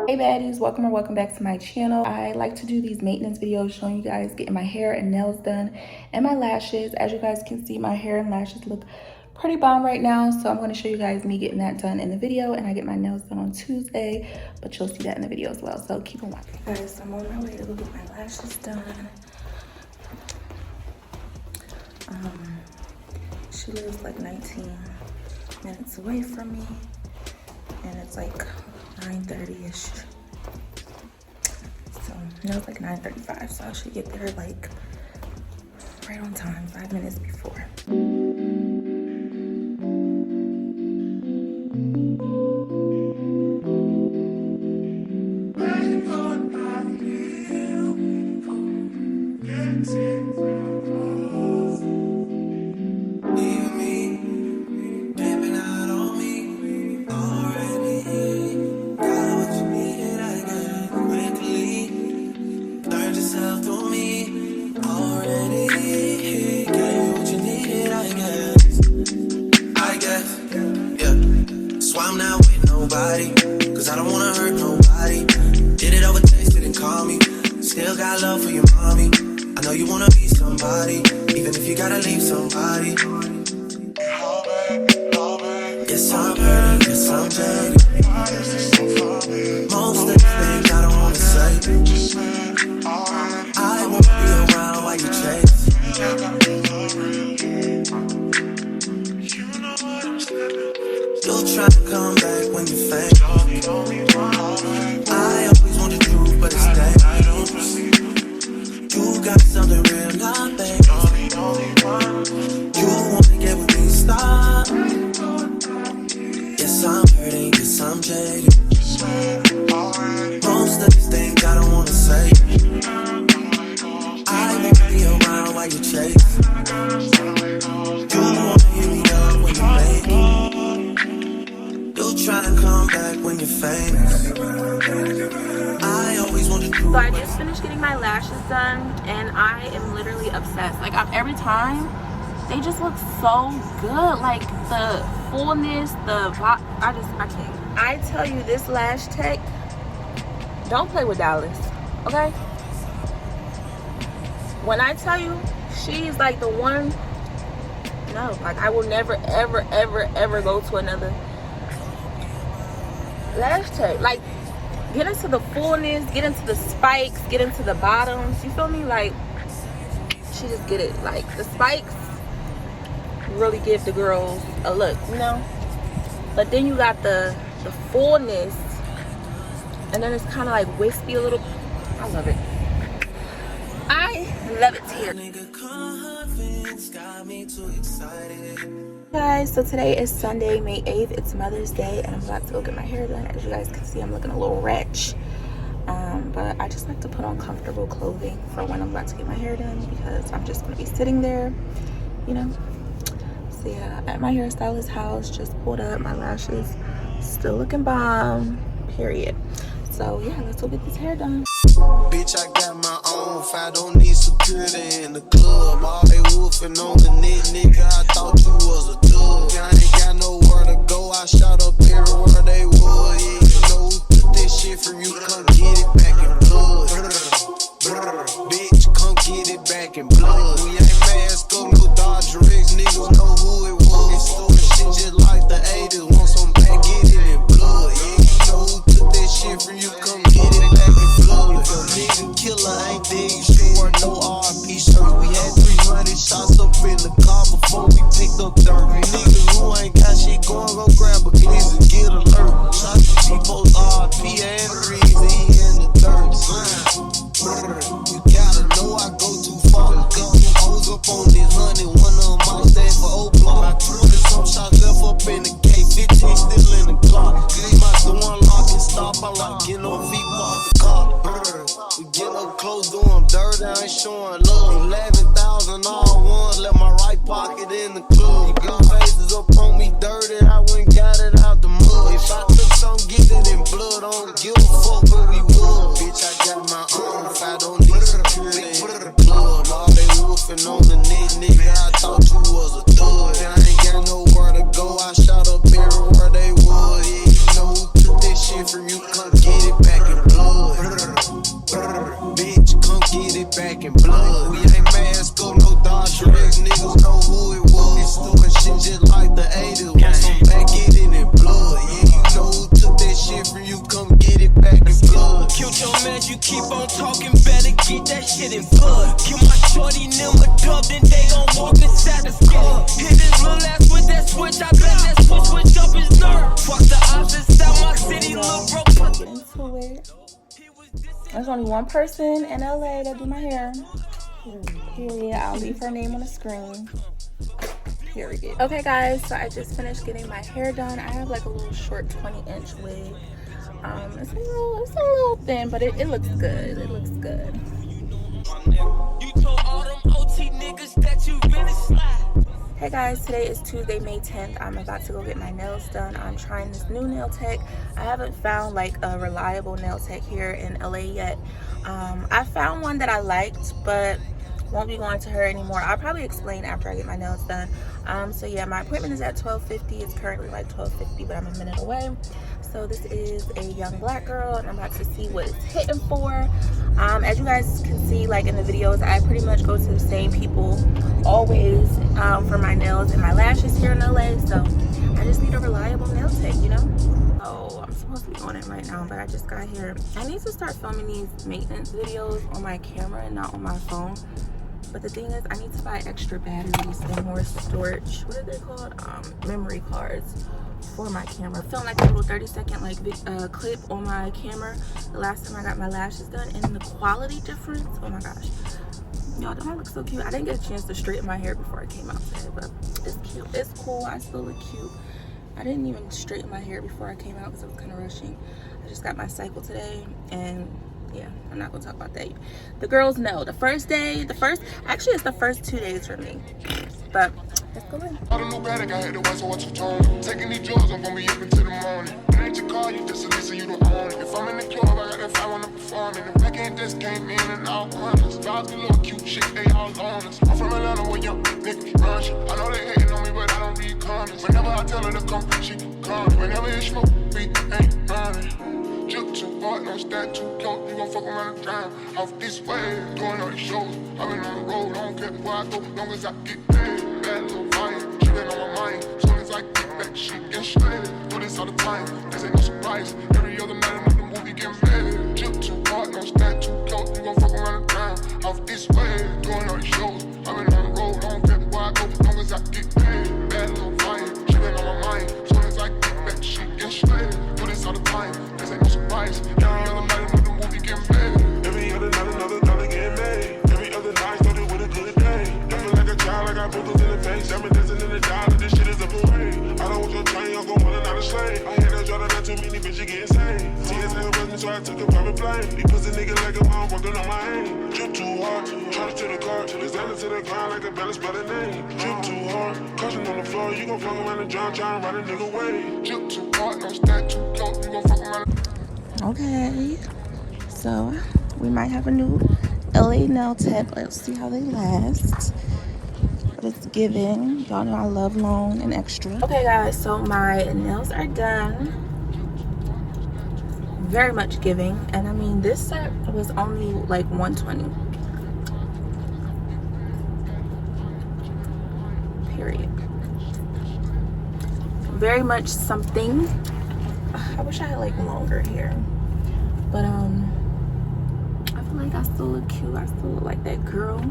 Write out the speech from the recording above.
Hey baddies, welcome or welcome back to my channel. I like to do these maintenance videos showing you guys getting my hair and nails done and my lashes. As you guys can see, my hair and lashes look pretty bomb right now, so I'm going to show you guys me getting that done in the video, and I get my nails done on Tuesday, but you'll see that in the video as well, so keep on watching. Guys, I'm on my way to go get my lashes done. She lives like 19 minutes away from me, and it's like 9:30ish. So no, it's like 9:35, so I should get there like right on time, 5 minutes before. Cause I don't wanna hurt nobody. Did it over text, didn't call me. Still got love for your mommy. I know you wanna be somebody, even if you gotta leave somebody. Yes, I'm hurting, yes, I'm jaded. Most of the things I don't wanna say. I won't be around while you chase. You'll try to come back when you're famous. I always want the truth, but it's dangerous. You got something real, not fake. You wanna get with me, stop. Yes, I'm hurting, yes, I'm jaded. Most of these things I don't wanna say. I won't be around while you chase. You wanna hear me up when you make it. Trying to come back when you're famous. I always wanted to. So I just finished getting my lashes done, and I am literally obsessed. Like every time, they just look so good. Like the fullness, I can't. I tell you, this Lash Tech, don't play with Dallas, okay? When I tell you, she's like the one. No, like I will never, ever, ever, ever go to another Lash Tech. Like, get into the fullness, get into the spikes, get into the bottoms, you feel me? Like, she just get it. Like, the spikes really give the girls a look, you know? But then you got the fullness, and then it's kind of like wispy a little. I love it. I love it here. Guys, so today is Sunday, May 8th. It's Mother's Day, and I'm about to go get my hair done. As you guys can see, I'm looking a little wretched, but I just like to put on comfortable clothing for when I'm about to get my hair done, because I'm just going to be sitting there, you know. So yeah, at my hairstylist house, just pulled up. My lashes still looking bomb, period. So yeah, let's go get this hair done. Bitch, I got my own. If I don't need security in the club, all they woofing on the net, nigga. I thought you was a dog. I ain't got nowhere to go. I shot up everywhere they would. Yeah, you know who took this shit from you. Come get it back in blood. Bitch, come get it back in blood. We ain't mask up, no Dodge Riggs. Niggas know who it was. It's stupid shit just like the 80s. Want some back, get it in blood. Yeah, you know who took this shit from you. Come get it back in blood. If your nigga killer ain't there, you should wear no RP shirts. We had 300 shots up in the car before we picked up 30 niggas who ain't got shit going keep on talking, better get that shit in blood. Give my shorty them a dub, then they gon' walk inside the club. Hit this little ass with that switch, I bet that switch up his nerve. Fuck the opposite out my city, look broke. Get into it. There's only one person in LA that do my hair. Period. I'll leave her name on the screen. Period. Okay guys, so I just finished getting my hair done. I have like a little short 20-inch wig. It's a little thin, but it looks good. It looks good. You told all them OT niggas that you really slide. Hey guys, today is Tuesday, May 10th. I'm about to go get my nails done. I'm trying this new nail tech. I haven't found like a reliable nail tech here in LA yet. I found one that I liked, but won't be going to her anymore. I'll probably explain after I get my nails done. So yeah, my appointment is at 12:50. It's currently like 12:50, but I'm a minute away. So this is a young black girl, and I'm about to see what it's hitting for. As you guys can see, like in the videos, I pretty much go to the same people always for my nails and my lashes here in LA. So I just need a reliable nail tech, you know. Oh, I'm supposed to be on it right now, but I just got here. I need to start filming these maintenance videos on my camera and not on my phone. But the thing is, I need to buy extra batteries and more storage. What are they called? Memory cards for my camera. Film like a little 30-second like clip on my camera the last time I got my lashes done, and the quality difference, oh my gosh, y'all, don't I look so cute? I didn't get a chance to straighten my hair before I came out today, but it's cute, it's cool. I still look cute. I didn't even straighten my hair before I came out because I was kind of rushing. I just got my cycle today, and yeah, I'm not gonna talk about that. The girls know the first day, actually it's the first 2 days for me, but let's go in. I don't know bad, I had to watch what you told me. Taking these drugs, I'm gonna be up until the morning. It ain't your car, you just a listen, you don't own it. If I'm in the club, I got that 5 on the performing. The back end just came in and all honest. Vibes get a little cute shit, they all on us. I'm from Atlanta where young niggas run shit. I know they hating on me, but I don't read comments. Whenever I tell her to come, she come. Whenever it's smoke, we ain't running. Juke too hard, don't stand too close. You gon' fuck around and drown. Off this way, doing all these shows. I've been on the road, I don't care where I go, long as I get paid. Bad little vibe, she been on my mind. Soon as I get back, she get straight. Do this all the time, this ain't no surprise. Every other night, another movie get made. Juke too hard, don't stand too close. You gon' fuck around and drown. Off this way, doing all these shows. I've been on the road, I don't care where I go, long as I get paid. Bad little vibe, she been on my mind. Soon as I get back, she get straight. Do this all the time. Every other night another movie get made. Every other night another dollar get made. Every other night started with a good day. I feel like a child, I got pimples in the face. I'm dancing in the dollar, this shit is a parade. I don't want your train, I'm gon' want another slave. I had that Jordan, not too many bitches getting saved. TSA arrested, so I took a private plane. These pussy niggas like a mom working on my aim. Drip too hard, charge to the car. Designer to the ground like a balance by the name. Drip too hard, caution on the floor. You gon' fuck around and drown, try and ride a nigga way. Drip too hard, don't stand too close. You gon' fuck around. Okay, so we might have a new LA nail tech. Let's see how they last. But it's giving. Y'all know I love long and extra. Okay guys, so my nails are done. Very much giving. And I mean, this set was only like $120. Period. Very much something. I wish I had like longer hair, but I feel like I still look cute. I still look like that girl.